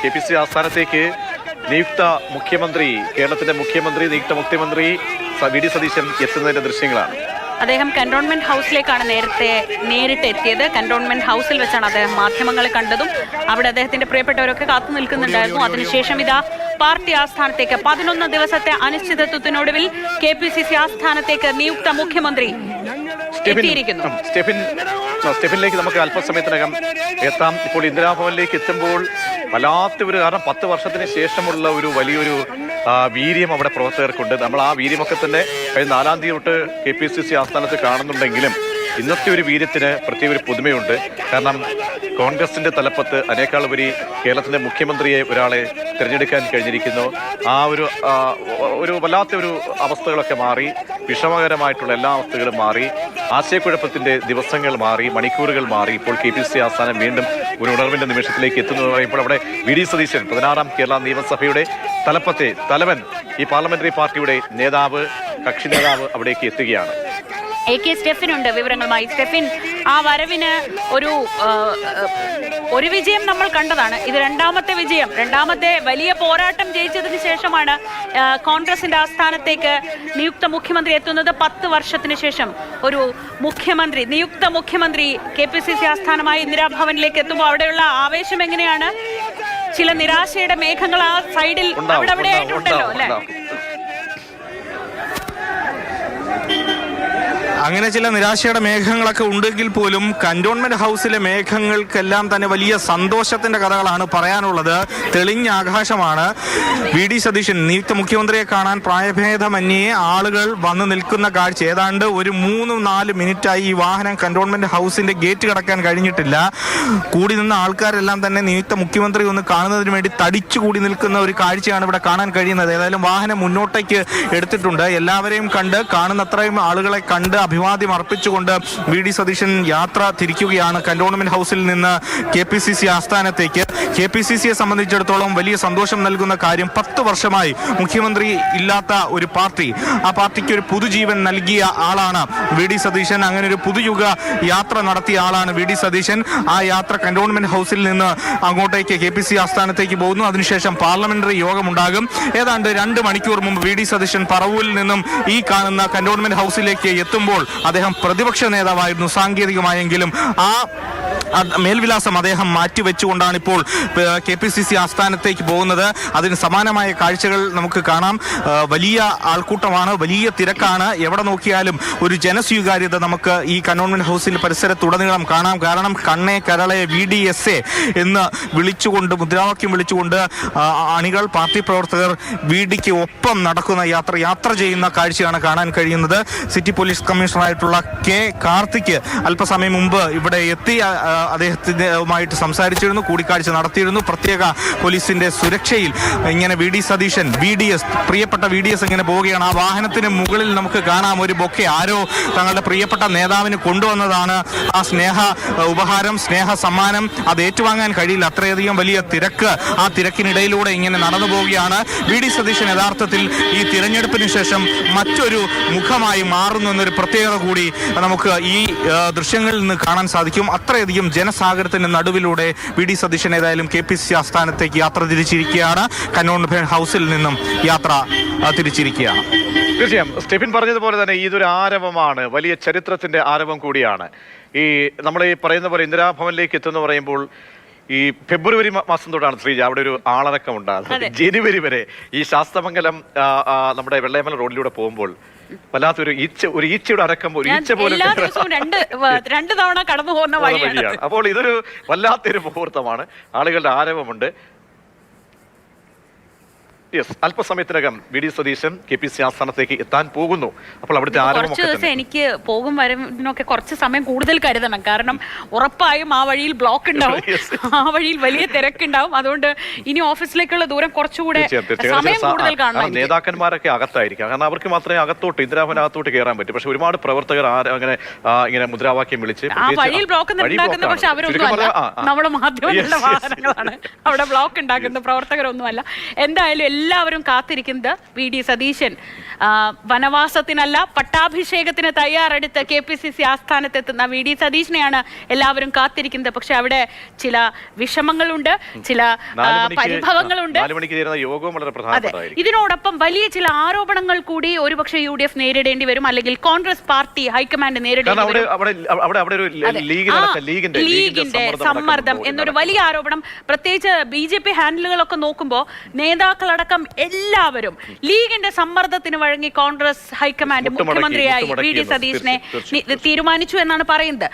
KPC ആസ്ഥാനത്തേക്ക് നിയുക്ത മുഖ്യമന്ത്രി, കേരളത്തിന്റെ മുഖ്യമന്ത്രി, നിയുക്ത മുഖ്യമന്ത്രി വി.ഡി. സതീശൻ എത്തുന്നതിന്റെ ദൃശ്യങ്ങളാണ്. അദ്ദേഹം കന്റോൺമെന്റ് ഹൗസിലേക്കാണ് നേരിട്ട് എത്തിയത്. കന്റോൺമെന്റ് ഹൗസിൽ വെച്ചാണ് അദ്ദേഹം മാധ്യമങ്ങളെ കണ്ടതും അവിടെ അദ്ദേഹത്തിന്റെ പ്രിയപ്പെട്ടവരൊക്കെ കാത്തു നിൽക്കുന്നുണ്ടായിരുന്നു. അതിനുശേഷം ഇതാ പാർട്ടി ആസ്ഥാനത്തേക്ക് 11 ദിവസത്തെ അനിശ്ചിതത്വത്തിനൊടുവിൽ KPCC ആസ്ഥാനത്തേക്ക് നിയുക്ത മുഖ്യമന്ത്രി എത്തിയിരിക്കുന്നു. സ്റ്റെഫിനിലേക്ക് നമുക്ക് അല്പസമയത്തിനകം എത്താം. ഇപ്പോൾ ഇന്ദിരാഭവനിലേക്ക് എത്തുമ്പോൾ വല്ലാത്തൊരു, കാരണം 10 വർഷത്തിന് ശേഷമുള്ള ഒരു വലിയൊരു വീര്യം അവിടെ പ്രവർത്തകർക്കുണ്ട്. നമ്മൾ ആ വീര്യമൊക്കെ തന്നെ കഴിഞ്ഞ 4-ാം തീയതി തൊട്ട് KPCC ആസ്ഥാനത്ത് കാണുന്നുണ്ടെങ്കിലും ഇന്നത്തെ ഒരു വീര്യത്തിന് പ്രത്യേക ഒരു പുതുമയുണ്ട്. കാരണം കോൺഗ്രസിന്റെ തലപ്പത്ത് അതിനേക്കാളുപരി കേരളത്തിന്റെ മുഖ്യമന്ത്രിയെ ഒരാളെ തിരഞ്ഞെടുക്കാൻ കഴിഞ്ഞിരിക്കുന്നു. ആ ഒരു വല്ലാത്ത ഒരു അവസ്ഥകളൊക്കെ മാറി, വിഷമകരമായിട്ടുള്ള എല്ലാ അവസ്ഥകളും മാറി, ആശയക്കുഴപ്പത്തിന്റെ ദിവസങ്ങൾ മാറി, മണിക്കൂറുകൾ മാറി. ഇപ്പോൾ KPCC ആസ്ഥാനം വീണ്ടും ഒരു ഉണർവിന്റെ നിമിഷത്തിലേക്ക് എത്തുന്നു പറയുമ്പോൾ അവിടെ വി.ഡി. സതീശൻ 16-ാം കേരള നിയമസഭയുടെ തലവൻ, ഈ പാർലമെന്ററി പാർട്ടിയുടെ നേതാവ്, കക്ഷി നേതാവ് അവിടേക്ക് എത്തുകയാണ്. AK സ്റ്റെഫിൻ ഉണ്ട് വിവരങ്ങളുമായി. സ്റ്റെഫിൻ, ആ വരവിന് ഒരു വിജയം നമ്മൾ കണ്ടതാണ്. ഇത് രണ്ടാമത്തെ വലിയ പോരാട്ടം ജയിച്ചതിന് ശേഷമാണ് കോൺഗ്രസിന്റെ ആസ്ഥാനത്തേക്ക് നിയുക്ത മുഖ്യമന്ത്രി എത്തുന്നത്. 10 വർഷത്തിന് ശേഷം ഒരു നിയുക്ത മുഖ്യമന്ത്രി KPCC ആസ്ഥാനമായി ഇന്ദിരാഭവനിലേക്ക് എത്തുമ്പോൾ അവിടെയുള്ള ആവേശം എങ്ങനെയാണ്? ചില നിരാശയുടെ മേഘങ്ങൾ ആ സൈഡിൽ അവിടെ ആയിട്ടുണ്ടല്ലോ അല്ലെ? അങ്ങനെ ചില നിരാശയുടെ മേഘങ്ങളൊക്കെ ഉണ്ടെങ്കിൽ പോലും കന്റോൺമെന്റ് ഹൗസിലെ മേഘങ്ങൾക്കെല്ലാം തന്നെ വലിയ സന്തോഷത്തിന്റെ കഥകളാണ് പറയാനുള്ളത്. തെളിഞ്ഞ ആകാശമാണ്. വി.ഡി. സതീശൻ നിയുക്ത മുഖ്യമന്ത്രിയെ കാണാൻ പ്രായഭേദമന്യേ ആളുകൾ വന്നു നിൽക്കുന്ന കാഴ്ച. ഏതാണ്ട് ഒരു 3-4 മിനിറ്റായി ഈ വാഹനം കന്റോൺമെന്റ് ഹൗസിന്റെ ഗേറ്റ് കടക്കാൻ കഴിഞ്ഞിട്ടില്ല. കൂടി നിന്ന ആൾക്കാരെല്ലാം തന്നെ നിയുക്ത മുഖ്യമന്ത്രി ഒന്ന് കാണുന്നതിന് വേണ്ടി തടിച്ചുകൂടി നിൽക്കുന്ന ഒരു കാഴ്ചയാണ് ഇവിടെ കാണാൻ കഴിയുന്നത്. ഏതായാലും വാഹനം മുന്നോട്ടേക്ക് എടുത്തിട്ടുണ്ട്. എല്ലാവരെയും കാണുന്നത്രയും ആളുകളെ കണ്ട് അഭിവാദ്യം അർപ്പിച്ചുകൊണ്ട് വി.ഡി. സതീശൻ യാത്ര തിരിക്കുകയാണ് കന്റോൺമെന്റ് ഹൗസിൽ നിന്ന് KPCC ആസ്ഥാനത്തേക്ക്. KPCCയെ സംബന്ധിച്ചിടത്തോളം വലിയ സന്തോഷം നൽകുന്ന കാര്യം, 10 വർഷമായി മുഖ്യമന്ത്രി ഇല്ലാത്ത ഒരു പാർട്ടി, ആ പാർട്ടിക്ക് ഒരു പുതുജീവൻ നൽകിയ ആളാണ് വി.ഡി. സതീശൻ. അങ്ങനെ ഒരു പുതുയുഗ യാത്ര നടത്തിയ ആളാണ് വി.ഡി. സതീശൻ. ആ യാത്ര കന്റോൺമെന്റ് ഹൗസിൽ നിന്ന് അങ്ങോട്ടേക്ക് KPCC ആസ്ഥാനത്തേക്ക് പോകുന്നു. അതിനുശേഷം പാർലമെന്ററി യോഗമുണ്ടാകും. ഏതാണ്ട് 2 മണിക്കൂർ മുമ്പ് വി.ഡി. സതീശൻ പറവൂരിൽ നിന്നും ഈ കാണുന്ന കന്റോൺമെന്റ് ഹൗസിലേക്ക് എത്തുമ്പോൾ അദ്ദേഹം പ്രതിപക്ഷ നേതാവായിരുന്നു സാങ്കേതികമായെങ്കിലും. ആ മേൽവിലാസം അദ്ദേഹം മാറ്റിവെച്ചുകൊണ്ടാണ് ഇപ്പോൾ KPCC ആസ്ഥാനത്തേക്ക് പോകുന്നത്. അതിന് സമാനമായ കാഴ്ചകൾ നമുക്ക് കാണാം. വലിയ ആൾക്കൂട്ടമാണ്, വലിയ തിരക്കാണ്. എവിടെ നോക്കിയാലും ഒരു ജനസ്വീകാര്യത നമുക്ക് ഈ കന്റോൺമെന്റ് ഹൗസിന്റെ പരിസരത്തുടനീളം കാണാം. കാരണം കണ്ണേ കരളെ VDSA എന്ന് മുദ്രാവാക്യം വിളിച്ചുകൊണ്ട് അണികൾ, പാർട്ടി പ്രവർത്തകർ VDക്ക് ഒപ്പം നടക്കുന്ന യാത്ര ചെയ്യുന്ന കാഴ്ചയാണ് കാണാൻ കഴിയുന്നത്. സിറ്റി പോലീസ് കമ്മീഷണറായിട്ടുള്ള K. കാർത്തിക് അല്പസമയം മുമ്പ് ഇവിടെ എത്തി അദ്ദേഹത്തിനുമായിട്ട് സംസാരിച്ചിരുന്നു, കൂടിക്കാഴ്ച നടത്തിയിരുന്നു. പ്രത്യേക പോലീസിന്റെ സുരക്ഷയിൽ ഇങ്ങനെ വി.ഡി. സതീശൻ, പ്രിയപ്പെട്ട VDS ഇങ്ങനെ പോവുകയാണ്. ആ വാഹനത്തിന് മുകളിൽ നമുക്ക് കാണാം ഒരു ബൊക്കെ. ആരോ തങ്ങളുടെ പ്രിയപ്പെട്ട നേതാവിന് കൊണ്ടുവന്നതാണ്. ആ ഉപഹാരം, സ്നേഹ സമ്മാനം അത് ഏറ്റുവാങ്ങാൻ കഴിയില്ല. അത്രയധികം വലിയ തിരക്ക്. ആ തിരക്കിനിടയിലൂടെ ഇങ്ങനെ നടന്നു പോവുകയാണ് വി.ഡി. സതീശൻ. യഥാർത്ഥത്തിൽ ഈ തിരഞ്ഞെടുപ്പിന് ശേഷം മറ്റൊരു മുഖമായി മാറുന്നു എന്നൊരു പ്രത്യേകത കൂടി നമുക്ക് ഈ ദൃശ്യങ്ങളിൽ നിന്ന് കാണാൻ സാധിക്കും. അത്രയധികം ജനസാഗരത്തിന്റെ നടുവിലൂടെ വി.ഡി. സതീശൻ ഏതായാലും KPCC ആസ്ഥാനത്തേക്ക് യാത്ര തിരിച്ചിരിക്കുകയാണ്. കന്റോൺമെന്റ് ഹൗസിൽ നിന്നും യാത്ര തിരിച്ചിരിക്കുകയാണ്. തീർച്ചയായും സ്റ്റെഫിൻ പറഞ്ഞതുപോലെ തന്നെ ഇതൊരു ആരവമാണ്, വലിയ ചരിത്രത്തിന്റെ ആരവം കൂടിയാണ്. ഈ നമ്മൾ ഈ പറയുന്ന പോലെ ഇന്ദിരാഭവനിലേക്ക് എത്തുന്ന പറയുമ്പോൾ ഈ ഫെബ്രുവരി മാസം തൊട്ടാണ് ശ്രീജ അവിടെ ഒരു ആളടക്കം ഉണ്ടാകുന്നത്. ജനുവരി വരെ ഈ ശാസ്തമംഗലം നമ്മുടെ വെള്ളയമല റോഡിലൂടെ പോകുമ്പോൾ വല്ലാത്തൊരു ഈച്ചയുടെ അടക്കം, ഒരു ഈച്ച പോലെ രണ്ട് തവണ കടന്നു പോകുന്ന വഴിയാണ്. അപ്പോൾ ഇതൊരു വല്ലാത്തൊരു മുഹൂർത്തമാണ്. ആളുകളുടെ ആരവമുണ്ട്. അല്പസമയത്തിനകം വി.ഡി. സതീശൻ KPCC ആസ്ഥാനത്തേക്ക് എത്താൻ പോകുന്നു. അപ്പോൾ അവിടുത്തെ കുറച്ച് ദിവസം എനിക്ക് പോകും വരവിനൊക്കെ കുറച്ച് സമയം കൂടുതൽ കരുതണം. കാരണം ഉറപ്പായും ആ വഴിയിൽ ബ്ലോക്ക് ഉണ്ടാവും, ആ വഴിയിൽ വലിയ തിരക്കുണ്ടാവും. അതുകൊണ്ട് ഇനി ഓഫീസിലേക്കുള്ള ദൂരം കുറച്ചുകൂടെ സമയം കൂടുതൽ കാണണം. നേതാക്കന്മാരൊക്കെ അകത്തായിരിക്കാം, കാരണം അവർക്ക് മാത്രമേ ഇന്ദിരാഭവനകത്തോട്ട് കയറാൻ പറ്റും. പക്ഷെ ഒരുപാട് പ്രവർത്തകർ ഇങ്ങനെ മുദ്രാവാക്യം വിളിച്ച് ആ വഴിയിൽ ബ്ലോക്ക് ഉണ്ടാക്കുന്ന, പക്ഷെ അവരൊന്നും നമ്മുടെ മാധ്യമങ്ങളുടെ വാഹനങ്ങളാണ് അവിടെ ബ്ലോക്ക് ഉണ്ടാക്കുന്ന, പ്രവർത്തകരൊന്നുമല്ല. എന്തായാലും എല്ലാവരും കാത്തിരിക്കുന്നത് VD സതീശൻ വനവാസത്തിനല്ല പട്ടാഭിഷേകത്തിന് തയ്യാറെടുത്ത് KPCC ആസ്ഥാനത്തെത്തുന്ന VD സതീശനെയാണ് എല്ലാവരും കാത്തിരിക്കുന്നത്. പക്ഷെ അവിടെ ചില വിഷമങ്ങളുണ്ട്, ചില പരിഭവങ്ങളുണ്ട്. 4 മണിക്ക് ചേരുന്ന യോഗവും വളരെ അതെ, പ്രധാനപ്പെട്ടതായിരിക്കും. ഇതിനോടൊപ്പം വലിയ ചില ആരോപണങ്ങൾ കൂടി ഒരുപക്ഷെ UDF നേരിടേണ്ടി വരും, അല്ലെങ്കിൽ കോൺഗ്രസ് പാർട്ടി ഹൈക്കമാൻഡ് നേരിടേണ്ടി വരും. ലീഗിന്റെ സമ്മർദ്ദം എന്നൊരു വലിയ ആരോപണം, പ്രത്യേകിച്ച് BJP ഹാൻഡിലുകളൊക്കെ നോക്കുമ്പോൾ നേതാക്കളടക്കം എല്ലാവരും ലീഗിന്റെ സമ്മർദ്ദത്തിന് വഴങ്ങി കോൺഗ്രസ് ഹൈക്കമാൻഡ് മുഖ്യമന്ത്രിയായി VD സതീശനെ തീരുമാനിച്ചു എന്നാണ് പറയുന്നത്.